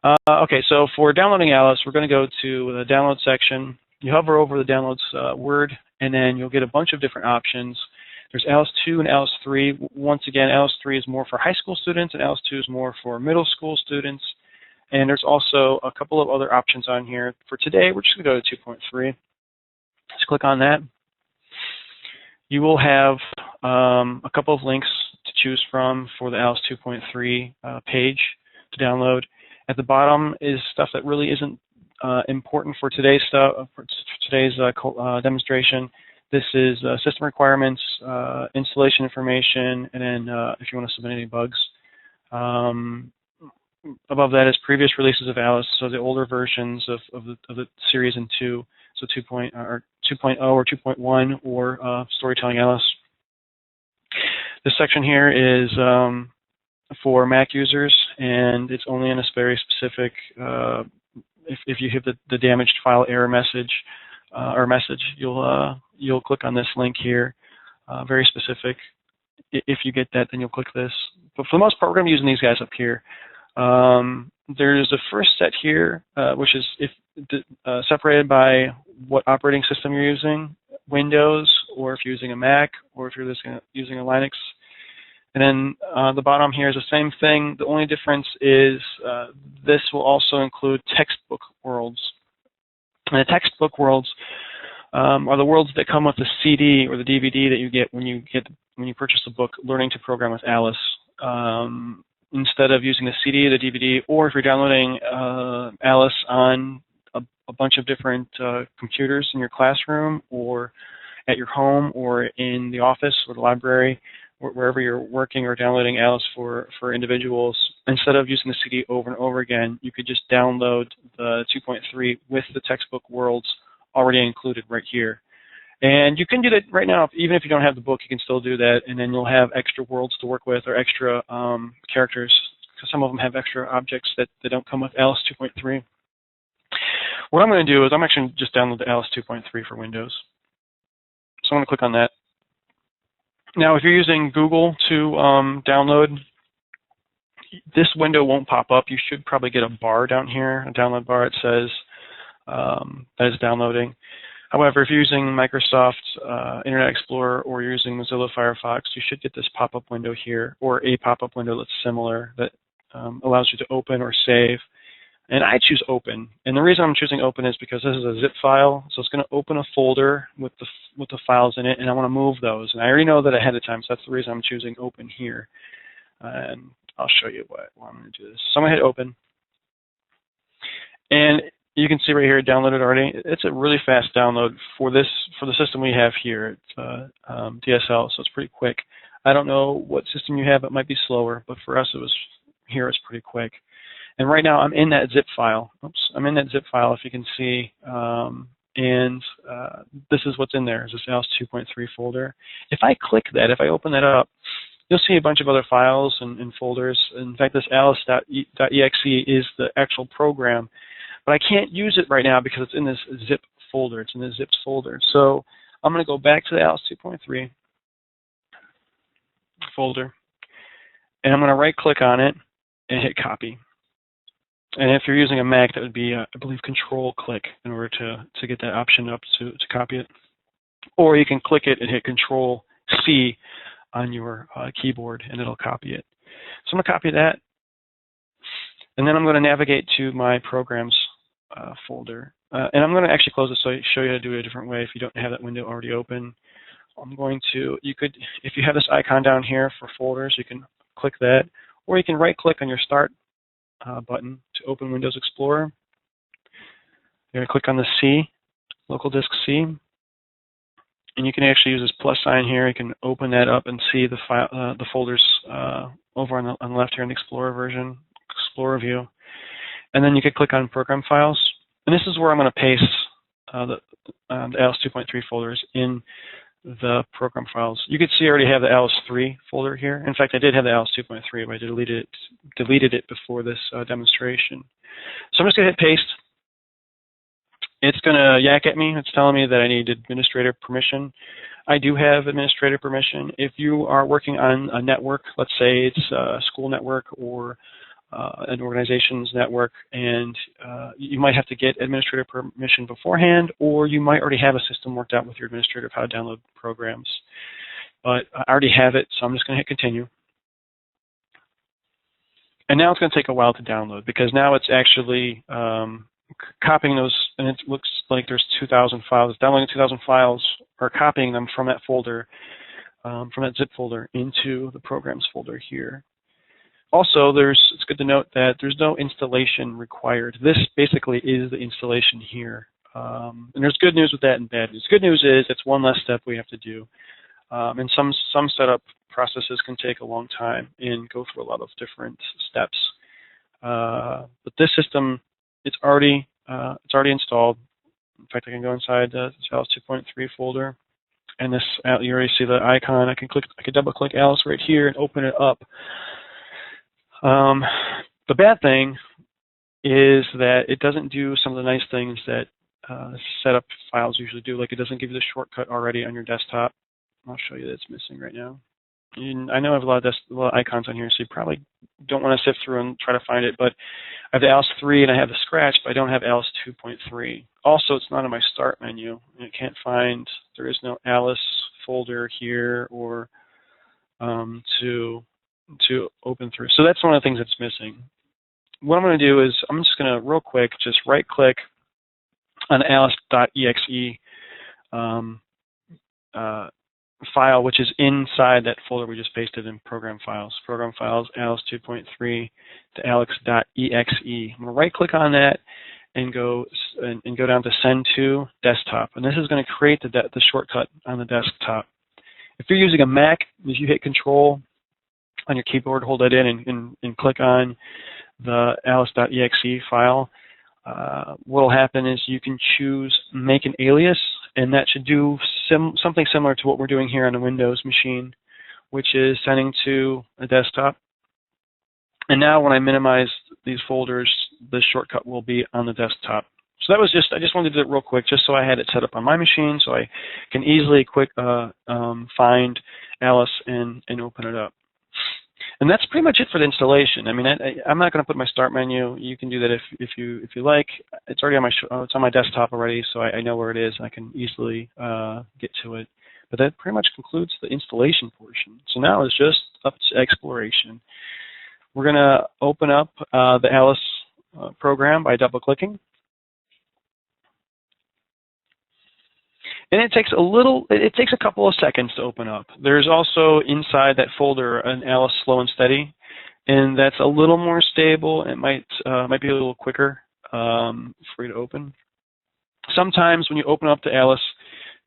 Okay, so for downloading Alice, we're going to go to the download section. You hover over the downloads word, and then you'll get a bunch of different options. There's Alice 2 and Alice 3. Once again, Alice 3 is more for high school students, and Alice 2 is more for middle school students. And there's also a couple of other options on here. For today, we're just going to go to 2.3. Let's click on that. You will have a couple of links to choose from for the Alice 2.3 page to download. At the bottom is stuff that really isn't important for today's demonstration. This is system requirements, installation information, and then if you want to submit any bugs. Above that is previous releases of Alice, so the older versions of the series in 2, so 2.0 or 2.1 or Storytelling Alice. This section here is for Mac users, and it's only in a very specific, if you hit the damaged file error message, you'll click on this link here, very specific. If you get that, then you'll click this. But for the most part, we're going to be using these guys up here. There's a first set here, which is separated by what operating system you're using, Windows, or if you're using a Mac, or if you're using a Linux. And then the bottom here is the same thing. The only difference is this will also include textbook worlds. And the textbook worlds are the worlds that come with the CD or the DVD that you get when you purchase the book, Learning to Program with Alice. Instead of using the CD or the DVD, or if you're downloading Alice on a bunch of different computers in your classroom, or at your home, or in the office or the library, wherever you're working or downloading Alice for individuals, instead of using the CD over and over again, you could just download the 2.3 with the textbook worlds already included right here. And you can do that right now. Even if you don't have the book, you can still do that, and then you'll have extra worlds to work with or extra characters, because some of them have extra objects that don't come with Alice 2.3. What I'm going to do is I'm actually just download the Alice 2.3 for Windows. So I'm going to click on that. Now, if you're using Google to download, this window won't pop up. You should probably get a bar down here, a download bar. It says that is downloading. However, if you're using Microsoft Internet Explorer or you're using Mozilla Firefox, you should get this pop-up window here, or a pop-up window that's similar that allows you to open or save. And I choose open. And the reason I'm choosing open is because this is a zip file, so it's going to open a folder with the files in it, and I want to move those. And I already know that ahead of time, so that's the reason I'm choosing open here. And I'll show you why I'm going to do this. So I'm going to hit open. And you can see right here, downloaded already. It's a really fast download for the system we have here. It's DSL, so it's pretty quick. I don't know what system you have; it might be slower, but for us, it's pretty quick. And right now, I'm in that zip file. Oops, I'm in that zip file, if you can see. This is what's in there. Is this Alice 2.3 folder? If I click that, if I open that up, you'll see a bunch of other files and folders. In fact, this alice.exe is the actual program. But I can't use it right now because it's in this zip folder. It's in the zips folder. So I'm going to go back to the Alice 2.3 folder, and I'm going to right-click on it and hit copy. And if you're using a Mac, that would be, I believe, Control-click in order to get that option up to copy it. Or you can click it and hit Control-C on your keyboard, and it'll copy it. So I'm going to copy that, and then I'm going to navigate to my Programs folder. And I'm going to actually close it so I show you how to do it a different way if you don't have that window already open. I'm going to, if you have this icon down here for folders, you can click that, or you can right-click on your Start button to open Windows Explorer. You're going to click on the C, local disk C, and you can actually use this plus sign here. You can open that up and see the file, the folders over on the left here in the Explorer version, Explorer view. And then you could click on Program Files, and this is where I'm going to paste the Alice 2.3 folders in the Program Files. You can see I already have the Alice 3 folder here. In fact, I did have the Alice 2.3, but I deleted it before this demonstration. So I'm just going to hit paste. It's going to yak at me. It's telling me that I need administrator permission. I do have administrator permission. If you are working on a network, let's say it's a school network or an organization's network, and you might have to get administrator permission beforehand, or you might already have a system worked out with your administrator of how to download programs. But I already have it, so I'm just going to hit continue. And now it's going to take a while to download, because now it's actually copying those, and it looks like there's 2,000 files. It's downloading 2,000 files, or copying them from that folder, from that zip folder, into the programs folder here. Also, it's good to note that there's no installation required. This basically is the installation here. And there's good news with that and bad news. Good news is it's one less step we have to do. And some setup processes can take a long time and go through a lot of different steps. But this system, it's already installed. In fact, I can go inside the Alice 2.3 folder, and this, you already see the icon. I can double click Alice right here and open it up. The bad thing is that it doesn't do some of the nice things that setup files usually do. Like, it doesn't give you the shortcut already on your desktop. I'll show you that it's missing right now. I know I have a lot of icons on here, so you probably don't want to sift through and try to find it, but I have the Alice 3 and I have the Scratch, but I don't have Alice 2.3. Also, it's not in my Start menu, and I can't find, there is no Alice folder here or to open through. So that's one of the things that's missing. What I'm going to do is I'm just going to real quick just right-click on alice.exe file, which is inside that folder we just pasted in Program Files. Program Files, Alice 2.3 to alex.exe. I'm going to right-click on that and go down to Send to Desktop. And this is going to create the shortcut on the desktop. If you're using a Mac, if you hit Control on your keyboard, hold that in and click on the alice.exe file, what will happen is you can choose Make an Alias, and that should do something similar to what we're doing here on a Windows machine, which is sending to a desktop. And now when I minimize these folders, the shortcut will be on the desktop. So that was I just wanted to do it real quick, just so I had it set up on my machine, so I can easily find Alice and open it up. And that's pretty much it for the installation. I mean, I'm not going to put my Start menu. You can do that if you like. It's already on it's on my desktop already, so I know where it is. I can easily get to it. But that pretty much concludes the installation portion. So now it's just up to exploration. We're going to open up the Alice program by double-clicking. And it takes a couple of seconds to open up. There's also inside that folder an Alice Slow and Steady, and that's a little more stable. It might be a little quicker for you to open. Sometimes when you open up to Alice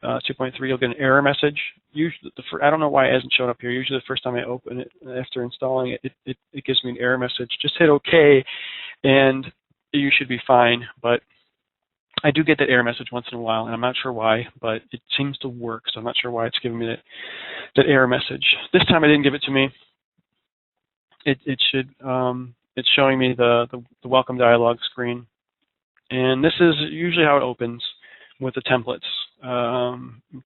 2.3, you'll get an error message. Usually, I don't know why it hasn't shown up here. Usually the first time I open it after installing it, it gives me an error message. Just hit OK, and you should be fine. But I do get that error message once in a while, and I'm not sure why, but it seems to work, so I'm not sure why it's giving me that error message. This time I didn't give it to me. It's showing me the welcome dialog screen, and this is usually how it opens with the templates.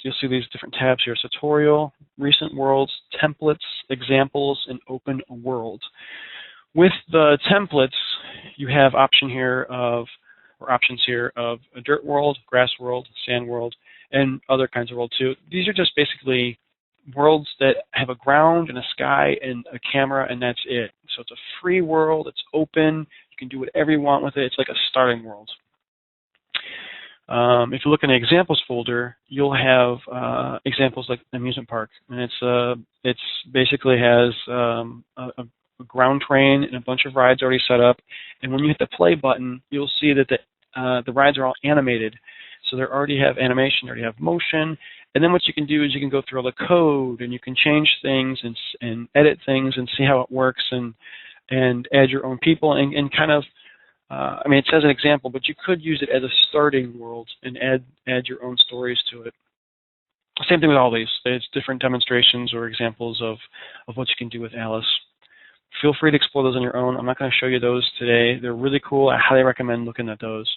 You'll see these different tabs here: Tutorial, Recent Worlds, Templates, Examples, and Open a World. With the templates, you have options here of a dirt world, grass world, sand world, and other kinds of world too. These are just basically worlds that have a ground and a sky and a camera, and that's it. So it's a free world, it's open, you can do whatever you want with it. It's like a starting world. If you look in the examples folder, you'll have examples like amusement park, and it's basically has a ground train and a bunch of rides already set up. And when you hit the play button, you'll see that the rides are all animated. So they already have animation, they already have motion. And then what you can do is you can go through all the code, and you can change things and edit things and see how it works and add your own people and kind of, I mean, it says an example, but you could use it as a starting world and add your own stories to it. Same thing with all these. It's different demonstrations or examples of what you can do with Alice. Feel free to explore those on your own. I'm not going to show you those today. They're really cool. I highly recommend looking at those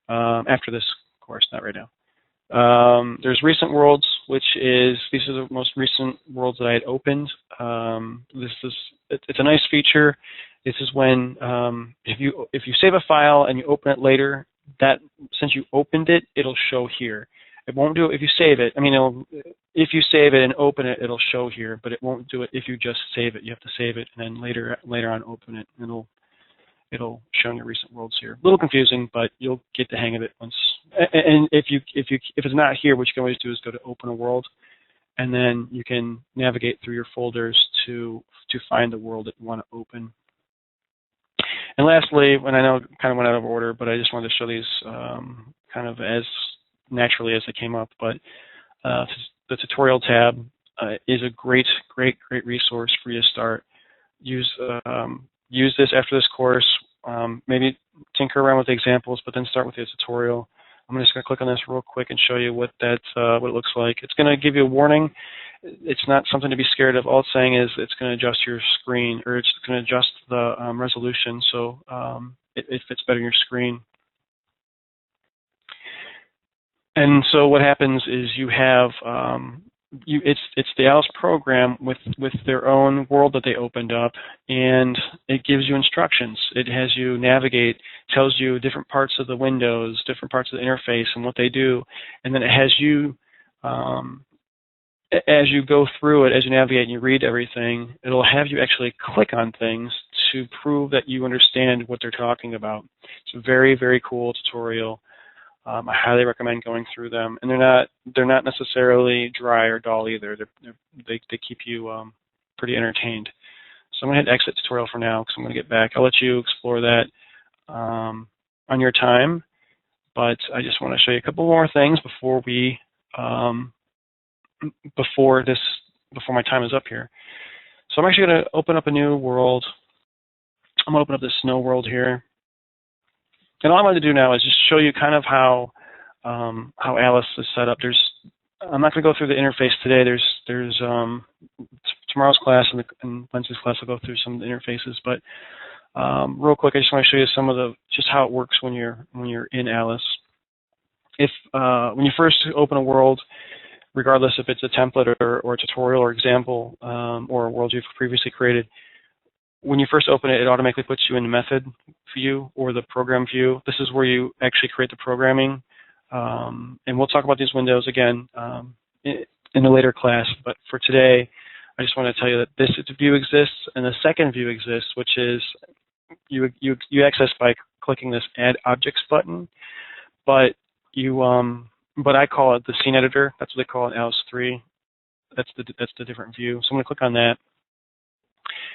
after this course, not right now. There's Recent Worlds, these are the most recent worlds that I had opened. It's a nice feature. This is when if you save a file and you open it later, that since you opened it, it'll show here. It won't do it if you save it. I mean, if you save it and open it, it'll show here, but it won't do it if you just save it. You have to save it and then later on open it. And it'll show in your recent worlds here. A little confusing, but you'll get the hang of it once. And if it's not here, what you can always do is go to open a world, and then you can navigate through your folders to find the world that you want to open. And lastly, and I know I kind of went out of order, but I just wanted to show these kind of as naturally as they came up. But the tutorial tab is a great resource for you to start. Use this after this course. Maybe tinker around with the examples, but then start with the tutorial. I'm just going to click on this real quick and show you what it looks like. It's going to give you a warning. It's not something to be scared of. All it's saying is it's going to adjust your screen, or it's going to adjust the resolution so it fits better in your screen. And so what happens is you have it's the Alice program with their own world that they opened up, and it gives you instructions. It has you navigate, tells you different parts of the windows, different parts of the interface and what they do, and then it has you, as you go through it, as you navigate and you read everything, it'll have you actually click on things to prove that you understand what they're talking about. It's a very cool tutorial. I highly recommend going through them, and they're not necessarily dry or dull either. They keep you pretty entertained. So I'm going to hit exit tutorial for now because I'm going to get back. I'll let you explore that on your time, but I just want to show you a couple more things before we before my time is up here. So I'm actually going to open up a new world. I'm going to open up this snow world here. And all I'm going to do now is just show you kind of how Alice is set up. I'm not going to go through the interface today. There's tomorrow's class and Wednesday's class will go through some of the interfaces. But real quick, I just want to show you some of just how it works when you're in Alice. When you first open a world, regardless if it's a template or a tutorial or example or a world you've previously created, when you first open it, it automatically puts you in the method view or the program view. This is where you actually create the programming. And we'll talk about these windows again in a later class. But for today, I just want to tell you that this view exists and the second view exists, which is you access by clicking this Add Objects button. But I call it the Scene Editor. That's what they call it in Alice 3. That's the different view. So I'm going to click on that.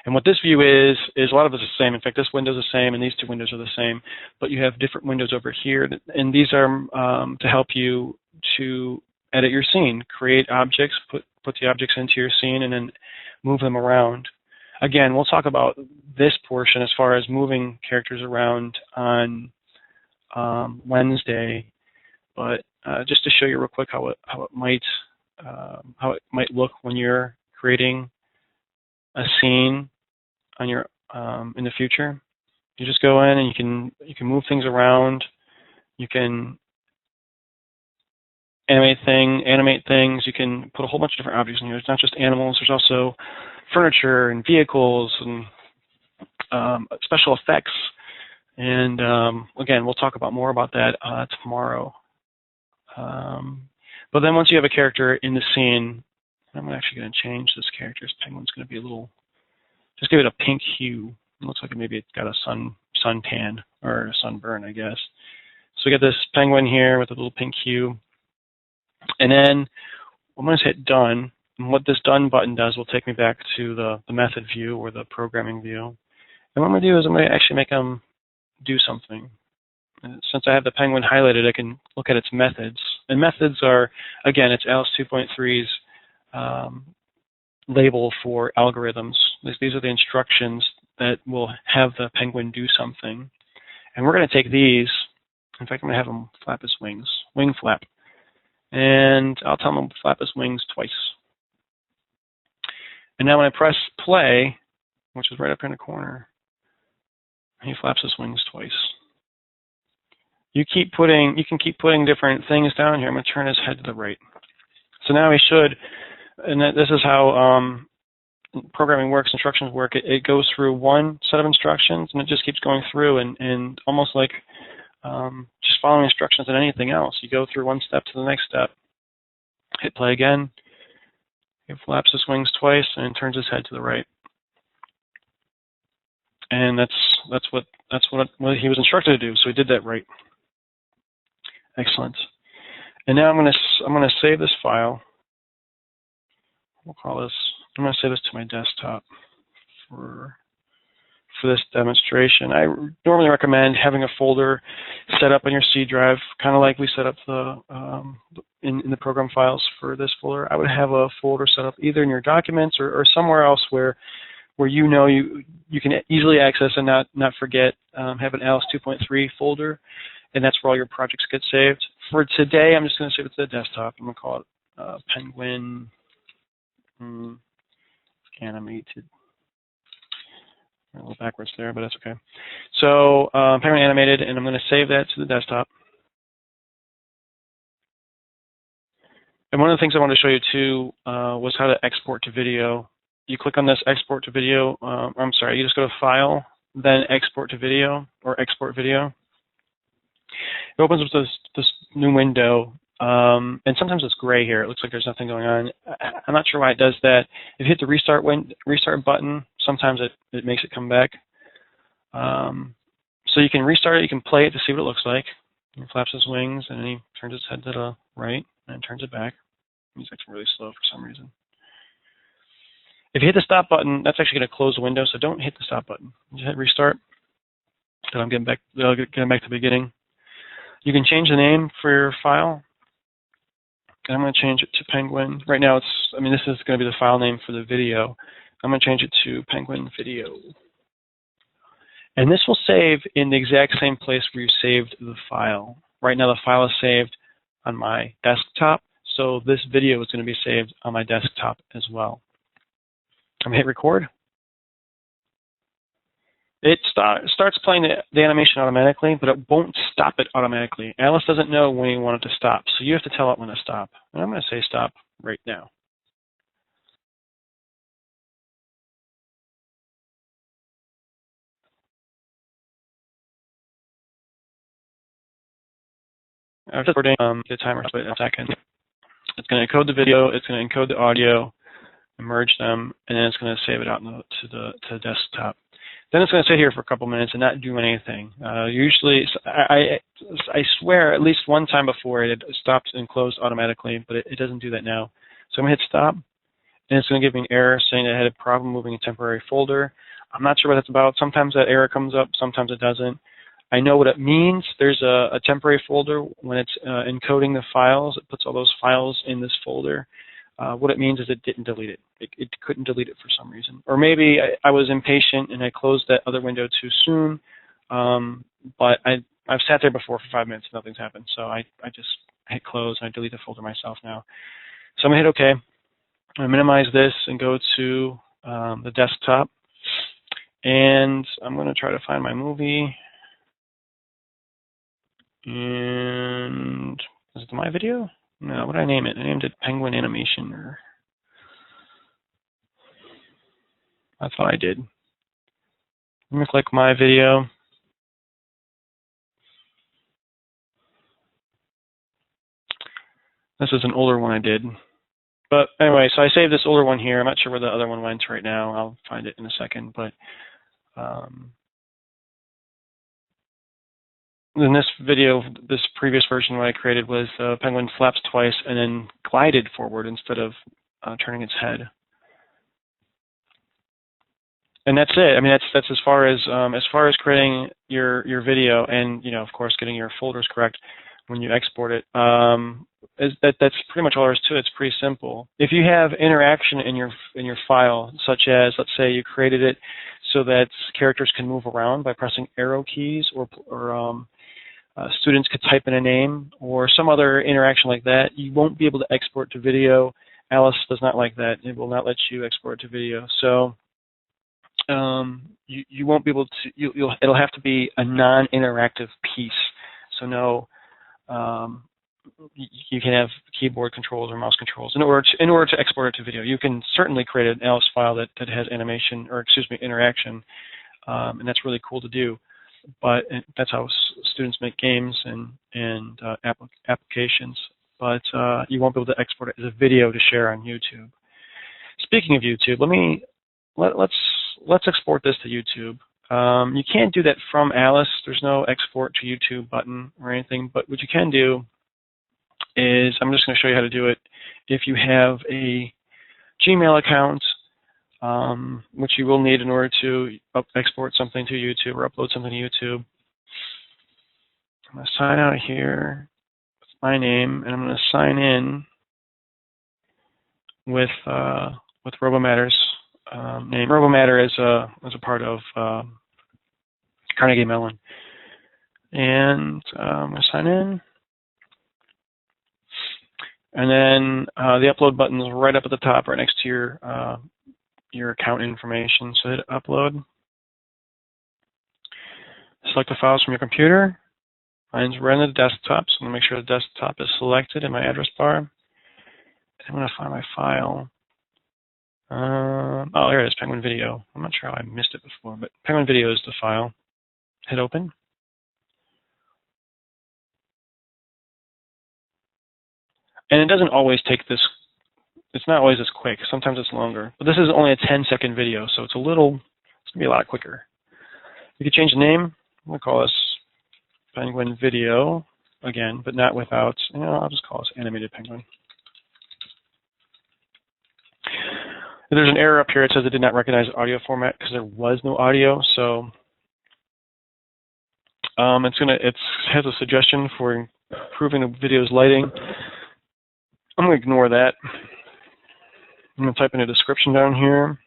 And what this view is a lot of it's the same. In fact, this window is the same, and these two windows are the same. But you have different windows over here, and these are to help you to edit your scene, create objects, put the objects into your scene, and then move them around. Again, we'll talk about this portion as far as moving characters around on Wednesday. But just to show you real quick how it might look when you're creating a scene on your in the future. You just go in and you can move things around. You can animate things. You can put a whole bunch of different objects in here. It's not just animals. There's also furniture and vehicles and special effects. And again, we'll talk more about that tomorrow. But then once you have a character in the scene, I'm actually going to change this character's penguin's going to be just give it a pink hue. It looks like maybe it's got a suntan or a sunburn, I guess. So we got this penguin here with a little pink hue. And then I'm going to hit done. And what this done button does will take me back to the method view or the programming view. And what I'm going to do is I'm going to actually make them do something. And since I have the penguin highlighted, I can look at its methods. And methods are, again, it's Alice 2.3's label for algorithms. These are the instructions that will have the penguin do something. And we're going to take these. In fact, I'm going to have him flap his wings, wing flap. And I'll tell him to flap his wings twice. And now when I press play, which is right up here in the corner, he flaps his wings twice. You can keep putting different things down here. I'm going to turn his head to the right. So now he should, and this is how programming works, instructions work, it goes through one set of instructions and it just keeps going through and almost like just following instructions than anything else. You go through one step to the next step, hit play again, it flaps his wings twice and turns his head to the right. And that's what he was instructed to do, so he did that right. Excellent. And now I'm gonna save this file. We'll call this. I'm gonna save this to my desktop for this demonstration. I normally recommend having a folder set up on your C drive, kind of like we set up the in the program files for this folder. I would have a folder set up either in your documents or somewhere else where you know you can easily access and not forget. Have an Alice 2.3 folder, and that's where all your projects get saved. For today, I'm just going to save it to the desktop. I'm going to call it Penguin Animated. A little backwards there, but that's okay. So Penguin Animated, and I'm going to save that to the desktop. And one of the things I wanted to show you too was how to export to video. You click on this Export to Video. I'm sorry, you just go to File, then Export to Video or Export Video. It opens up this new window, and sometimes it's gray here. It looks like there's nothing going on. I'm not sure why it does that. If you hit the restart button, sometimes it makes it come back. So you can restart it. You can play it to see what it looks like. He flaps his wings, and then he turns his head to the right and turns it back. He's acting really slow for some reason. If you hit the stop button, that's actually going to close the window, so don't hit the stop button. Just hit restart. Then I'm getting back to the beginning. You can change the name for your file. I'm going to change it to Penguin. Right now, this is going to be the file name for the video. I'm going to change it to Penguin Video. And this will save in the exact same place where you saved the file. Right now, the file is saved on my desktop, so this video is going to be saved on my desktop as well. I'm going to hit record. It starts playing the animation automatically, but it won't stop it automatically. Alice doesn't know when you want it to stop, so you have to tell it when to stop. And I'm going to say stop right now. After recording, the timer will wait a second. It's going to encode the video, it's going to encode the audio, merge them, and then it's going to save it out to the desktop. Then it's going to sit here for a couple minutes and not do anything. Usually, I swear at least one time before it stopped and closed automatically, but it doesn't do that now. So I'm going to hit stop, and it's going to give me an error saying that I had a problem moving a temporary folder. I'm not sure what that's about. Sometimes that error comes up, sometimes it doesn't. I know what it means. There's a temporary folder when it's encoding the files. It puts all those files in this folder. What it means is it didn't delete it. It couldn't delete it for some reason. Or maybe I was impatient and I closed that other window too soon. But I've sat there before for 5 minutes, nothing's happened. So I just hit close and I delete the folder myself now. So I'm going to hit OK. I'm going to minimize this and go to the desktop. And I'm going to try to find my movie. And is it my video? No, what did I name it? I named it Penguin Animation. Or I thought I did. I'm going to click my video. This is an older one I did. But anyway, so I saved this older one here. I'm not sure where the other one went right now. I'll find it in a second. But in this video, this previous version what I created was penguin flaps twice and then glided forward instead of turning its head. And that's it. I mean, that's as far as creating your video and of course getting your folders correct when you export it. That's pretty much all there is to it. It's pretty simple. If you have interaction in your file, such as let's say you created it so that characters can move around by pressing arrow keys, or students could type in a name, or some other interaction like that, you won't be able to export to video. Alice does not like that. It will not let you export to video. So you won't be able to. It'll have to be a non-interactive piece. So no you can have keyboard controls or mouse controls in order to export it to video. You can certainly create an Alice file that has animation, or excuse me, interaction, and that's really cool to do. But that's how students make games and applications. But you won't be able to export it as a video to share on YouTube. Speaking of YouTube, let's export this to YouTube. You can't do that from Alice. There's no export to YouTube button or anything. But what you can do is, I'm just going to show you how to do it. If you have a Gmail account, which you will need in order to export something to YouTube or upload something to YouTube, I'm going to sign out here with my name, and I'm going to sign in with RoboMatter's name. RoboMatter is a part of Carnegie Mellon, and I'm going to sign in. And then the upload button is right up at the top, right next to your account information. So hit upload. Select the files from your computer. Mine's right on the desktop, so I'm going to make sure the desktop is selected in my address bar. And I'm going to find my file. Oh, here it is, Penguin Video. I'm not sure how I missed it before, but Penguin Video is the file. Hit open. And it doesn't always take this, it's not always as quick. Sometimes it's longer. But this is only a 10-second video, so it's going to be a lot quicker. You can change the name. I'm going to call this Penguin Video again, but not without, I'll just call this Animated Penguin. There's an error up here. It says it did not recognize audio format because there was no audio. So it has a suggestion for improving the video's lighting. I'm going to ignore that. I'm going to type in a description down here.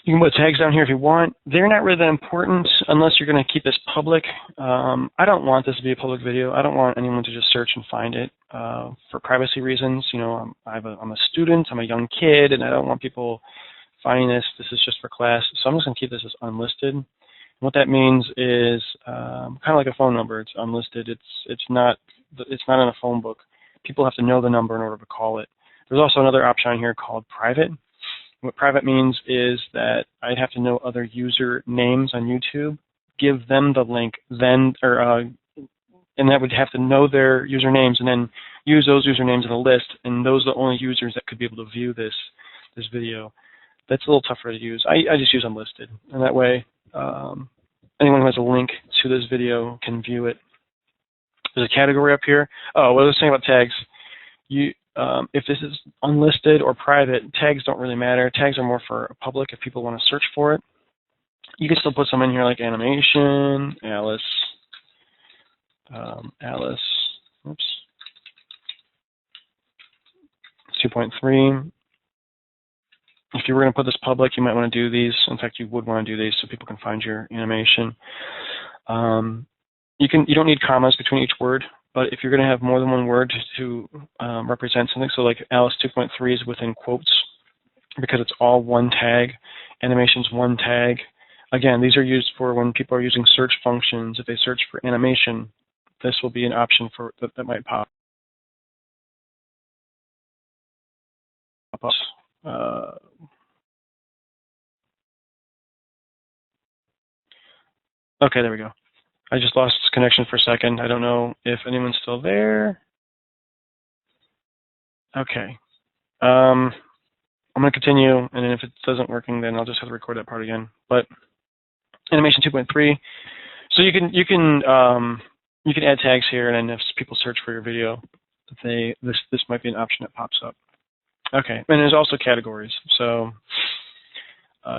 You can put tags down here if you want. They're not really that important unless you're going to keep this public. I don't want this to be a public video. I don't want anyone to just search and find it for privacy reasons. I'm a student, I'm a young kid, and I don't want people finding this. This is just for class. So I'm just going to keep this as unlisted. And what that means is kind of like a phone number. It's unlisted. It's not in a phone book. People have to know the number in order to call it. There's also another option here called private. What private means is that I'd have to know other user names on YouTube, give them the link, and that would have to know their usernames and then use those usernames in a list, and those are the only users that could be able to view this video. That's a little tougher to use. I just use unlisted, and that way anyone who has a link to this video can view it. There's a category up here. Oh, what I was saying about tags. If this is unlisted or private, tags don't really matter. Tags are more for public if people want to search for it. You can still put some in here like animation, Alice, oops, 2.3. If you were going to put this public, you might want to do these. In fact, you would want to do these so people can find your animation. You don't need commas between each word. But if you're going to have more than one word to represent something, so like Alice 2.3 is within quotes because it's all one tag. Animation's one tag. Again, these are used for when people are using search functions. If they search for animation, this will be an option for that might pop up. Okay, there we go. I just lost connection for a second. I don't know if anyone's still there. Okay. I'm going to continue, and then if it doesn't working, then I'll just have to record that part again. But animation 2.3. So you can add tags here, and then if people search for your video, this might be an option that pops up. Okay, and there's also categories. So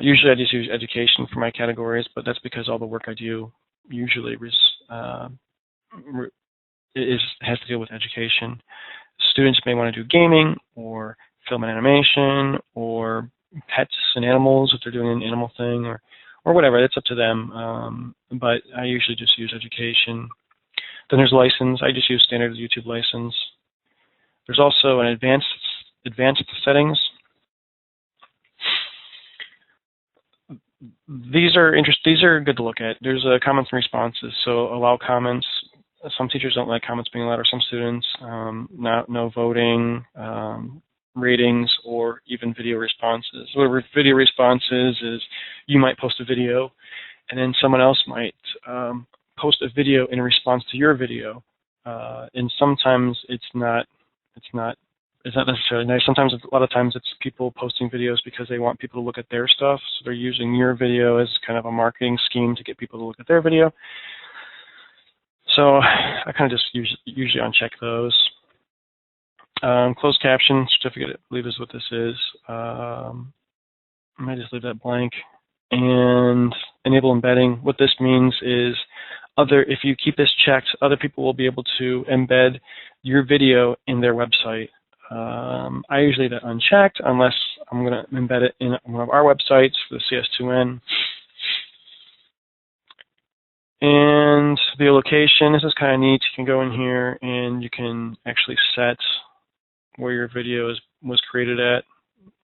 usually I just use education for my categories, but that's because all the work I do usually has to deal with education. Students may want to do gaming or film and animation or pets and animals if they're doing an animal thing or whatever. That's up to them. But I usually just use education. Then there's license. I just use standard YouTube license. There's also an advanced settings. these are These are good to look at. There's comments and responses. So allow comments. Some teachers don't like comments being allowed, or some students. No voting, ratings, or even video responses. Whatever video responses is, you might post a video, and then someone else might post a video in response to your video. And sometimes it's not necessarily nice. Sometimes, a lot of times, it's people posting videos because they want people to look at their stuff. So they're using your video as kind of a marketing scheme to get people to look at their video. So I kind of just usually uncheck those. Closed caption certificate, I believe, is what this is. I might just leave that blank. And enable embedding. What this means is, if you keep this checked, other people will be able to embed your video in their website. I usually leave that unchecked unless I'm going to embed it in one of our websites for the CS2N. And the location, this is kind of neat. You can go in here and you can actually set where your video was created at.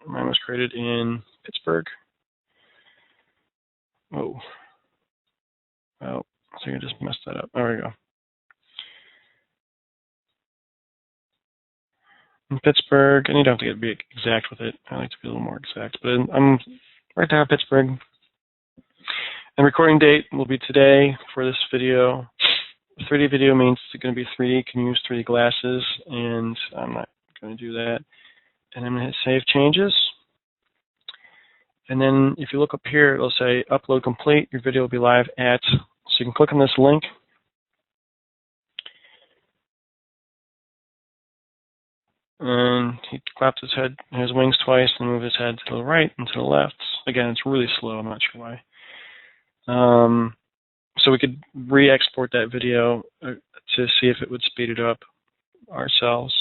Mine was created in Pittsburgh. Oh, well, I think I just messed that up. There we go. In Pittsburgh, and you don't have to be exact with it. I like to be a little more exact, but I'm right there in Pittsburgh. And recording date will be today for this video. 3D video means it's going to be 3D. You can use 3D glasses, and I'm not going to do that. And I'm going to hit Save Changes. And then if you look up here, it'll say Upload Complete. Your video will be live at, so you can click on this link. And he claps his wings twice, and move his head to the right and to the left. Again, it's really slow. I'm not sure why. So we could re-export that video to see if it would speed it up ourselves.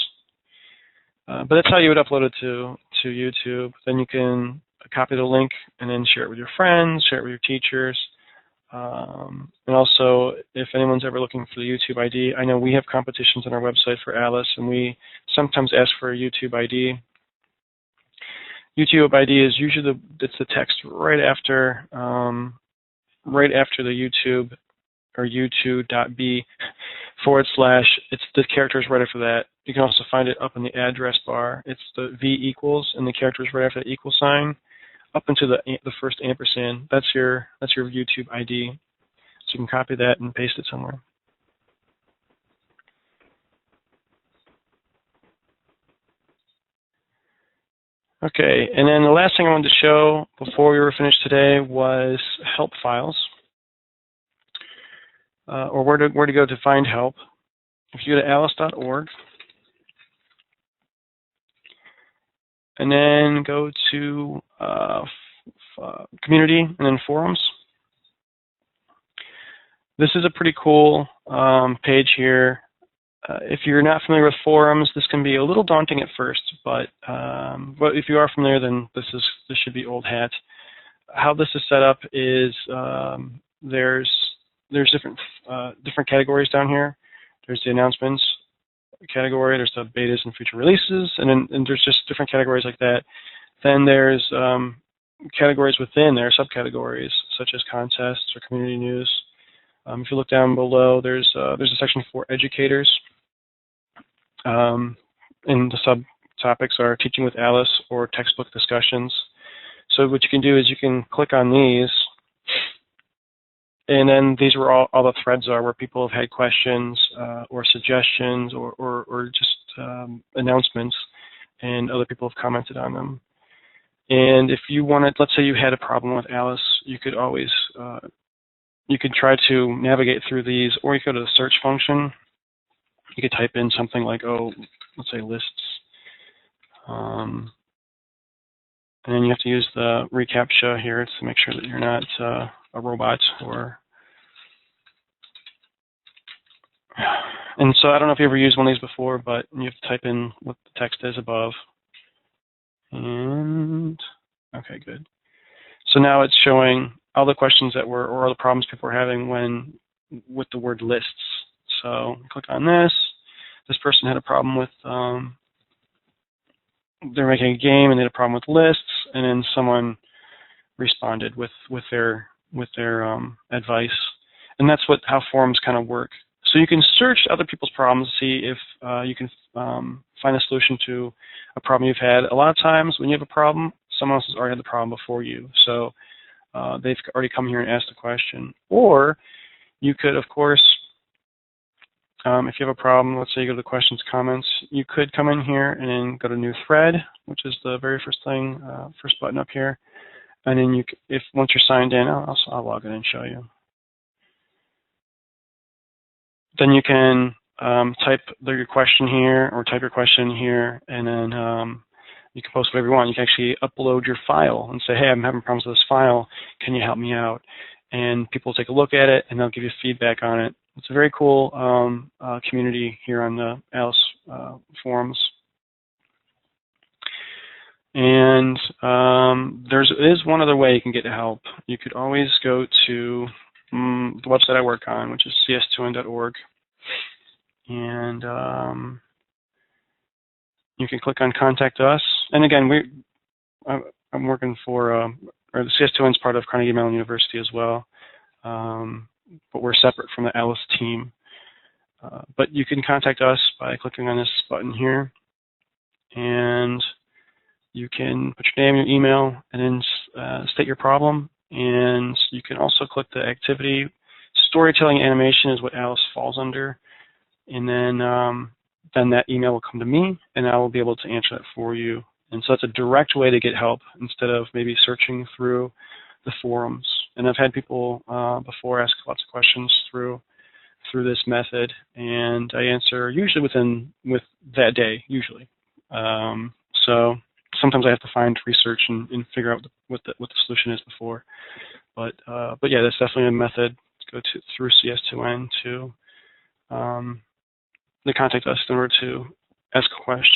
But that's how you would upload it to YouTube. Then you can copy the link and then share it with your friends, share it with your teachers. And also, if anyone's ever looking for the YouTube ID, I know we have competitions on our website for Alice, and we sometimes ask for a YouTube ID. YouTube ID is usually it's the text right after the YouTube, or u2.b / it's the characters right after that. You can also find it up in the address bar. It's the V equals and the characters right after the equal sign, up into the first ampersand. That's your YouTube ID. So you can copy that and paste it somewhere. Okay, and then the last thing I wanted to show before we were finished today was help files, or where to go to find help. If you go to alice.org, and then go to community and then forums. This is a pretty cool page here. If you're not familiar with forums, this can be a little daunting at first, but if you are familiar, then this should be old hat. How this is set up is there's different categories down here. There's the announcements category, there's the betas and future releases, and there's just different categories like that. Then there's categories within there, subcategories, such as contests or community news. If you look down below, there's a section for educators, and the subtopics are teaching with Alice or textbook discussions. So what you can do is you can click on these, and then these are all the threads are where people have had questions or suggestions or just announcements, and other people have commented on them. And if you wanted, let's say you had a problem with Alice, you could always you could try to navigate through these, or you could go to the search function. You could type in something like, let's say lists. And then you have to use the reCAPTCHA here to make sure that you're not a robot or... And so I don't know if you ever used one of these before, but you have to type in what the text is above. And, okay, good. So now it's showing all the questions that were, or all the problems people were having with the word lists. So click on this. This person had a problem with, they're making a game and they had a problem with lists, and then someone responded with their advice, and that's how forums kind of work. So you can search other people's problems to see if you can find a solution to a problem you've had. A lot of times when you have a problem, someone else has already had the problem before you, so they've already come here and asked the question. Or you could, of course, if you have a problem, let's say you go to the questions, comments, you could come in here and then go to new thread, which is the very first thing, first button up here. And then once you're signed in, I'll log in and show you. Then you can type your question here, or type your question here, and then you can post whatever you want. You can actually upload your file and say, hey, I'm having problems with this file. Can you help me out? And people will take a look at it, and they'll give you feedback on it. It's a very cool community here on the Alice forums. And there is one other way you can get help. You could always go to the website I work on, which is cs2n.org. And you can click on Contact Us. And again, I'm working for, or the CS2N is part of Carnegie Mellon University as well. But we're separate from the Alice team. But you can contact us by clicking on this button here. And you can put your name, your email, and then state your problem. And you can also click the activity. Storytelling animation is what Alice falls under. And then that email will come to me, and I will be able to answer that for you. And so that's a direct way to get help instead of maybe searching through the forums. And I've had people before ask lots of questions through this method, and I answer usually with that day, usually. So sometimes I have to find research and figure out what the solution is before. But yeah, that's definitely a method to go through CS2N to contact us in order to ask a question.